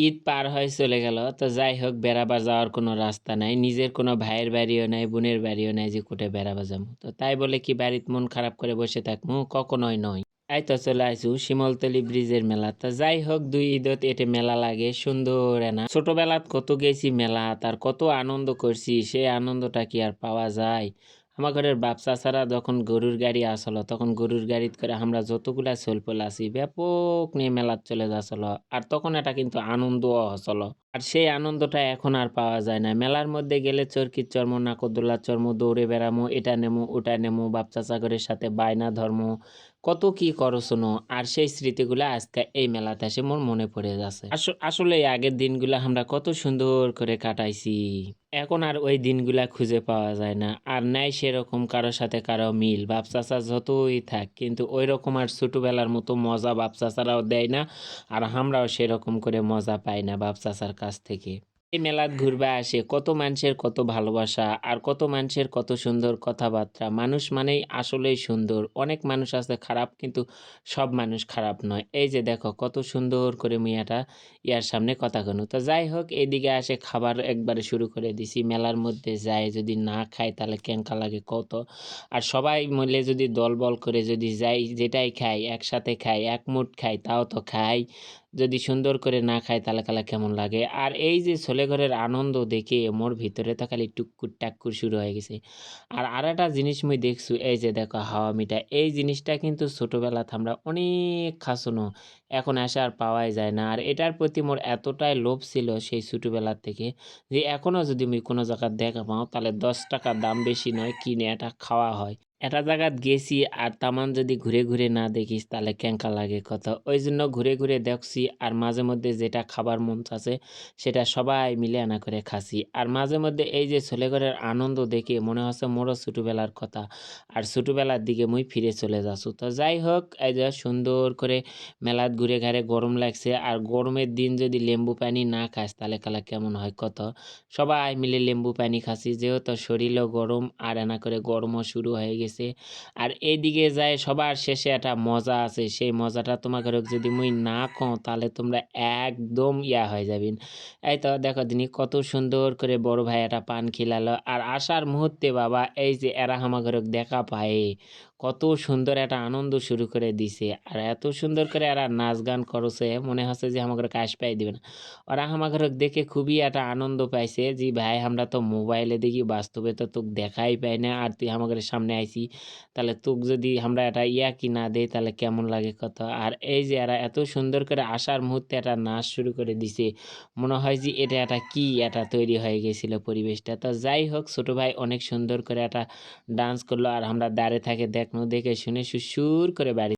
ঈদ পার হয়ে চলে গেল। তো যাই হোক বেড়াবার যাওয়ার কোনো রাস্তা নাই। নিজের কোনো ভাইয়ের বাড়িও নাই, বোনের বাড়িও নাই যে কোটে বেড়াবা যামু। তো তাই বলে কি বাড়িত মন খারাপ করে বসে থাকমু? কখনোই নয়। এই তো চলে আইসু শিমলতলি ব্রিজের মেলা। তা যাই হোক ২ ঈদত এটে মেলা লাগে সুন্দর এনা। ছোটবেলাত কত গেছি মেলাত আর কত আনন্দ করছি, সেই আনন্দটা কি আর পাওয়া যায়? আমার ঘরের বাপ চাচারা যখন গরুর গাড়ি আসলো তখন গরুর গাড়িত করে আমরা যতগুলা ছোলপোল আছি ব্যাপক নিয়ে মেলাত চলে যাচ্ছিল। আর তখন এটা কিন্তু আনন্দও হচ্ছিল। আর সেই আনন্দটা এখন আর পাওয়া যায় না। মেলার মধ্যে গেলে চরকির চর্ম, নাকরদোল্লার চর্ম, দৌড়ে বেড়ামো, এটা নেমু, ওটা নেমু, বাপ চাচাগরের সাথে বায়না ধর্ম, কত কি করো শোনো। আর সেই স্মৃতিগুলা আজকে এই মেলাতে এসে মোর মনে পড়ে যাচ্ছে। আসলে এই আগের দিনগুলা আমরা কত সুন্দর করে কাটাইছি। এখন আর ওই দিনগুলা খুঁজে পাওয়া যায় না। আর নাই সেরকম কারো সাথে কারো মিল। বাপ চাচা যতই থাক কিন্তু ওই রকম আর ছোটবেলার মতো মজা বাপ চাচারাও দেয় না। আর আমরাও সেরকম করে মজা পাই না বাপ চাচার কাছ থেকে। এই মেলাত ঘুরবা আসে কত মানুষের কত ভালোবাসা আর কত মানুষের কত সুন্দর কথাবার্তা। মানুষ মানেই আসলেই সুন্দর। অনেক মানুষ আছে খারাপ কিন্তু সব মানুষ খারাপ নয়। এই যে দেখো কত সুন্দর করে মিয়াটা ইয়ার সামনে কথা কনু। তো যাই হোক এদিকে আসে খাবার একবারে শুরু করে দিছি। মেলার মধ্যে যায় যদি না খাই তাহলে কেঙ্কা লাগে কত। আর সবাই মিলে যদি দলবল করে যদি যাই যেটাই খাই একসাথে খাই এক মুঠ খাই তাও তো খাই। যদি সুন্দর করে না খাই তাহলে কালা কেমন লাগে। আর এই যে ছোলে ঘরের আনন্দ দেখে মোর ভিতরে তো খালি টুক্কুর টাক্কুর শুরু হয়ে গেছে। আর একটা জিনিস মুই দেখছু এই যে দেখো হাওয়া মিঠাই এই জিনিসটা কিন্তু ছোটবেলাতে আমরা অনেক খাসুনো এখন এসে আর পাওয়াই যায় না। আর এটার প্রতি মোর এতটাই লোভ ছিল সেই ছোটবেলার থেকে যে এখনো যদি মুই কোনো জায়গায় দেখা পাও তাহলে 10 টাকা দাম বেশি নয় কিনে এটা খাওয়া হয়। এটা জায়গাত গেছি আর তামান যদি ঘুরে ঘুরে না দেখিস তাহলে কেঙ্কা লাগে কথা। ওই জন্য ঘুরে ঘুরে দেখছি আর মাঝে মধ্যে যেটা খাবার মন চাচ্ছে সেটা সবাই মিলে আনা করে খাসি। আর মাঝে মধ্যে এই যে ছেলেঘরের আনন্দ দেখে মনে হচ্ছে মোরও ছোটবেলার কথা আর ছোটবেলার দিকে মুই ফিরে চলে যাচ্ছু। তো যাই হোক এই যে সুন্দর করে মেলাত ঘুরে ঘাড়ে গরম লাগছে আর গরমের দিন যদি লেম্বু পানি না খাস তাহলে কালা কেমন হয় কত। সবাই মিলে লেম্বু পানি খাসি যেহেতু শরীরও গরম আর এনা করে গরমও শুরু হয়ে গেছে। আর এইদিকে যায় সবার শেষে একটা মজা আছে সেই মজাটা তোমাকে যদি মুই না কও তাহলে তোমরা একদম ইয়া হয়ে যাবেন। এই তো দেখো দিনি কত সুন্দর করে বড় ভাই একটা পান খিলালো আর আসার মুহূর্তে বাবা এই যে এরা আমাকে দেখা পায় কত সুন্দর একটা আনন্দ শুরু করে দিছে। আর এত সুন্দর করে এরা নাচ গান করছে মনে হচ্ছে যে আমাকে কাশ পাই দিবে না। ওরা আমাকে দেখে খুবই একটা আনন্দ পাইছে যে ভাই আমরা তো মোবাইলে দেখি বাস্তবে তো তোকে দেখাই পাই না আর তুই আমাদের সামনে আইছি তাহলে তোকে যদি আমরা একটা ইয়া কি না দেই তাহলে কেমন লাগে কত। আর এই যে এরা এত সুন্দর করে আসার মুহূর্তে একটা নাচ শুরু করে দিছে মনে হয় যে এটা একটা কি এটা তৈরি হয়ে গেছিল পরিবেশটা। তো যাই হোক ছোট ভাই অনেক সুন্দর করে একটা ডান্স করলো আর আমরা দাঁড়িয়ে থাকে দেখনো দেখে শুনে সুর করে বাড়ি